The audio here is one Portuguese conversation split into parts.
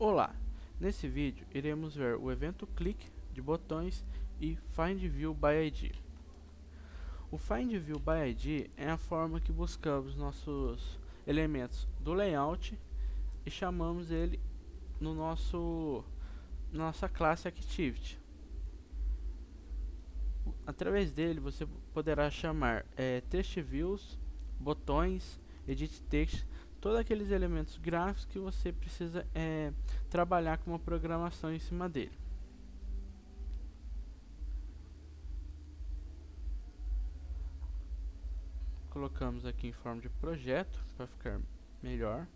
Olá! Nesse vídeo iremos ver o evento click de botões e Find View by ID. O Find View by ID é a forma que buscamos nossos elementos do layout e chamamos ele no nossa classe Activity. Através dele você poderá chamar text views, botões, edit text, todos aqueles elementos gráficos que você precisa trabalhar com uma programação em cima dele. Colocamos aqui em forma de projeto para ficar melhor.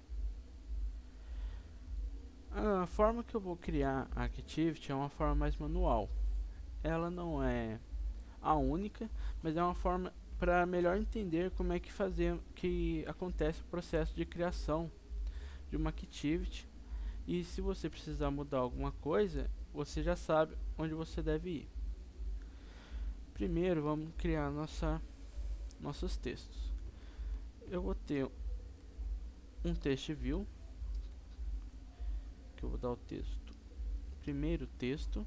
A forma que eu vou criar a Activity é uma forma mais manual. Ela não é a única, mas é uma forma para melhor entender como é que acontece o processo de criação de uma Activity. E se você precisar mudar alguma coisa, você já sabe onde você deve ir. Primeiro vamos criar nossos textos. Eu vou ter um text view, que eu vou dar o texto, primeiro texto.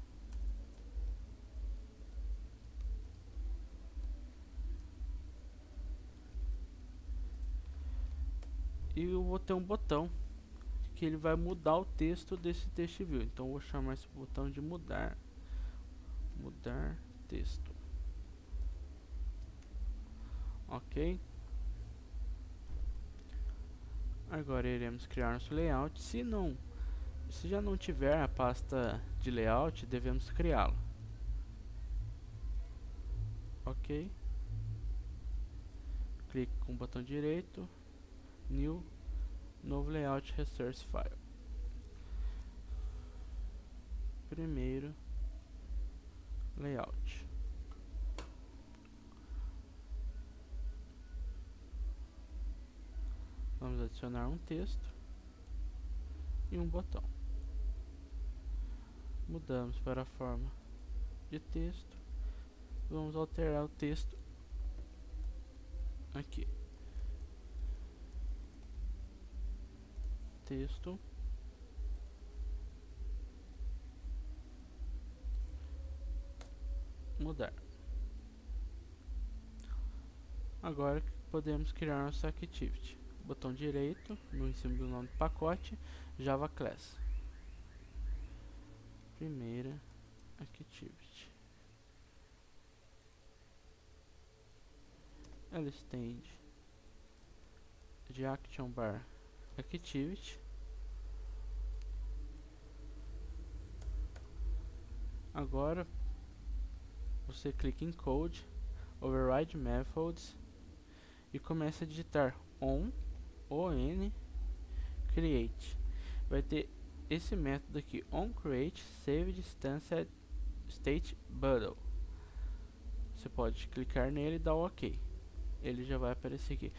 E eu vou ter um botão que ele vai mudar o texto desse text view. Então eu vou chamar esse botão de mudar texto. Ok. Agora iremos criar nosso layout. Se já não tiver a pasta de layout, devemos criá-lo. Ok. Clique com o botão direito, New, novo layout, resource file. Primeiro layout. Vamos adicionar um texto e um botão. Mudamos para a forma de texto. Vamos alterar o texto aqui. Texto. Mudar. Agora podemos criar nossa Activity. Botão direito, no em cima do nome do pacote, Java Class. Primeira Activity. Ela estende de Action Bar Activity. Agora você clica em Code, Override Methods e começa a digitar on create. Vai ter esse método aqui, onCreate saved state bundle. Você pode clicar nele e dar o OK. Ele já vai aparecer aqui.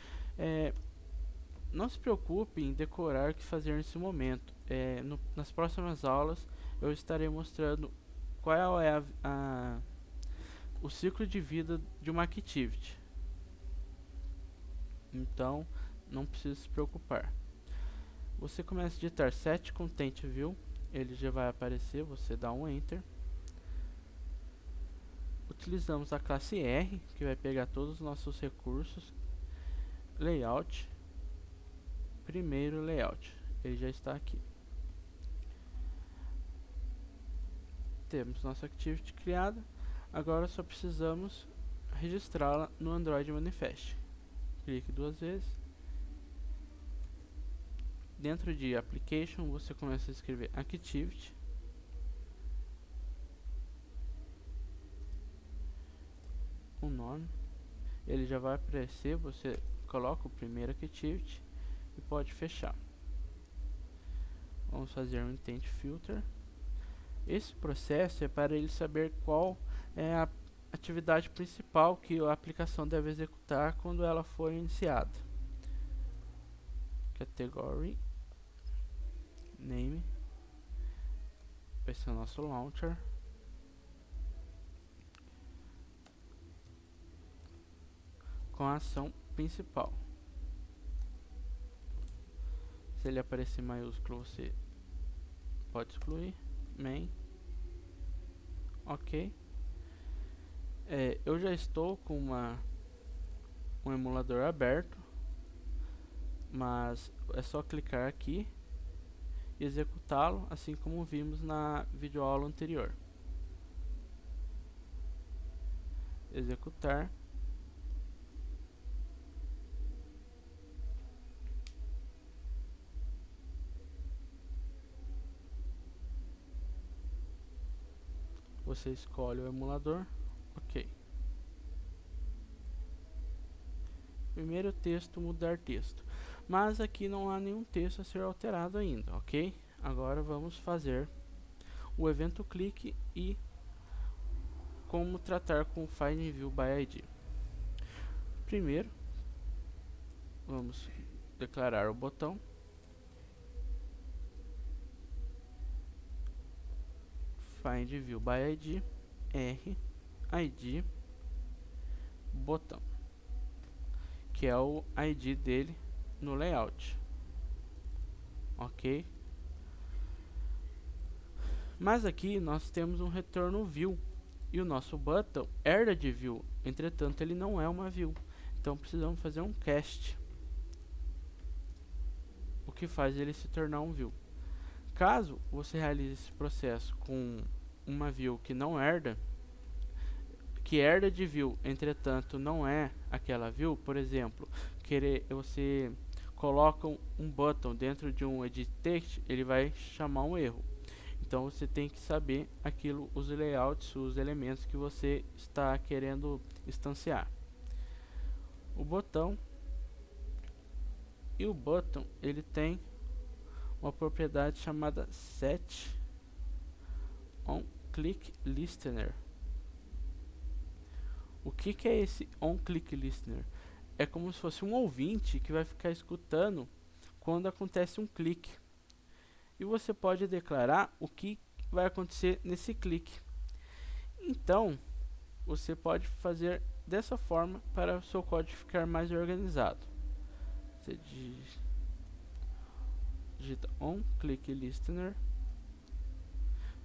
Não se preocupe em decorar o que fazer nesse momento. Nas próximas aulas eu estarei mostrando qual é o ciclo de vida de uma Activity. Então não precisa se preocupar. Você começa a digitar set content view, ele já vai aparecer, você dá um enter. Utilizamos a classe R, que vai pegar todos os nossos recursos. Layout, primeiro layout, ele já está aqui. Temos nossa Activity criada, agora só precisamos registrá-la no Android Manifest. Clique duas vezes. Dentro de Application, você começa a escrever Activity. O nome. Ele já vai aparecer, você coloca o primeiro Activity e pode fechar. Vamos fazer um Intent Filter. Esse processo é para ele saber qual é a atividade principal que a aplicação deve executar quando ela for iniciada. Category Name vai ser o nosso launcher. Com a ação principal. Se ele aparecer em maiúsculo, você pode excluir, main, ok. Eu já estou com um emulador aberto, mas é só clicar aqui e executá-lo, assim como vimos na videoaula anterior. Executar. Você escolhe o emulador, ok. Primeiro texto, mudar texto. Mas aqui não há nenhum texto a ser alterado ainda, ok? Agora vamos fazer o evento clique e como tratar com Find View by ID. Primeiro, vamos declarar o botão. Find View by ID, R, ID, botão, que é o ID dele no layout, ok? Mas aqui nós temos um retorno view e o nosso button herda de view, entretanto ele não é uma view, então precisamos fazer um cast, o que faz ele se tornar um view. Caso você realize esse processo com uma view que não herda, que herda de view, entretanto não é aquela view, por exemplo, você coloca um button dentro de um edit text, ele vai chamar um erro. Então você tem que saber os layouts, os elementos que você está querendo instanciar. O botão ele tem uma propriedade chamada setOnClickListener. O que é esse onClickListener? É como se fosse um ouvinte que vai ficar escutando quando acontece um clique. E você pode declarar o que vai acontecer nesse clique. Então, você pode fazer dessa forma para o seu código ficar mais organizado. Você digita onClickListener.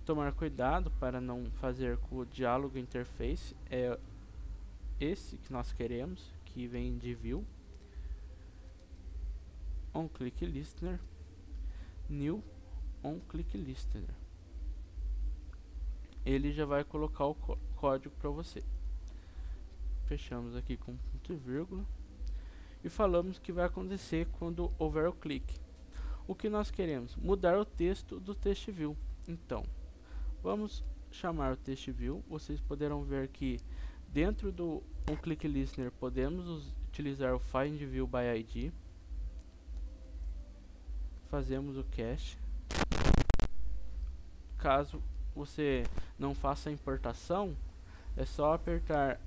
Tomar cuidado para não fazer com o diálogo interface, é esse que nós queremos, que vem de view. onClickListener, new onClickListener. Ele já vai colocar o código para você. Fechamos aqui com ponto e vírgula e falamos que vai acontecer quando houver o clique. O que nós queremos? Mudar o texto do TextView. Então, vamos chamar o TextView. Vocês poderão ver que dentro do onClickListener podemos utilizar o Find View by ID. Fazemos o cache. Caso você não faça a importação, é só apertar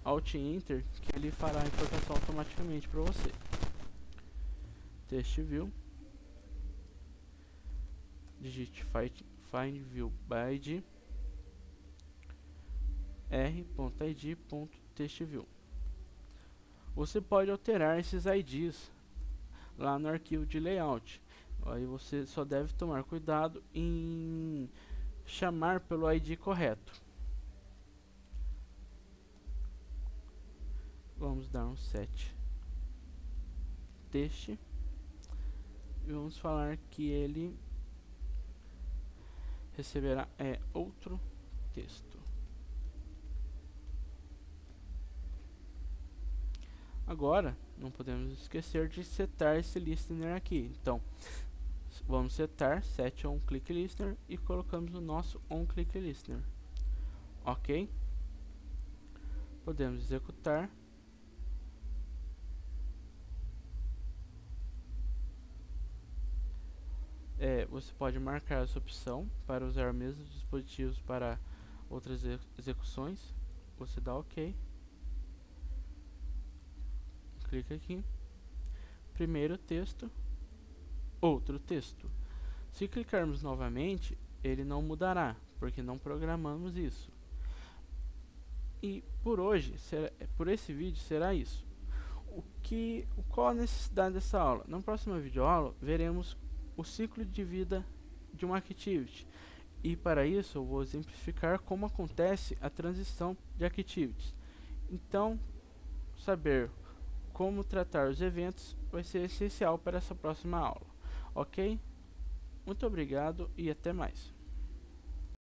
Alt Enter que ele fará a importação automaticamente para você. TextView, digite Find View by ID, r.id.textview. Você pode alterar esses IDs lá no arquivo de layout. Aí você só deve tomar cuidado em chamar pelo ID correto. Vamos dar um set text e vamos falar que ele receberá outro texto. Agora não podemos esquecer de setar esse listener aqui. Então vamos setar setOnClickListener e colocamos o nosso onClickListener. Ok? Podemos executar. Você pode marcar essa opção para usar mesmos dispositivos para outras execuções. Você dá OK. Clica aqui. Primeiro texto. Outro texto. Se clicarmos novamente, ele não mudará, porque não programamos isso. E por hoje, por esse vídeo, será isso. Qual a necessidade dessa aula? Na próxima videoaula, veremos o ciclo de vida de uma activity. E para isso eu vou exemplificar como acontece a transição de activities. Então, saber como tratar os eventos vai ser essencial para essa próxima aula, ok? Muito obrigado e até mais.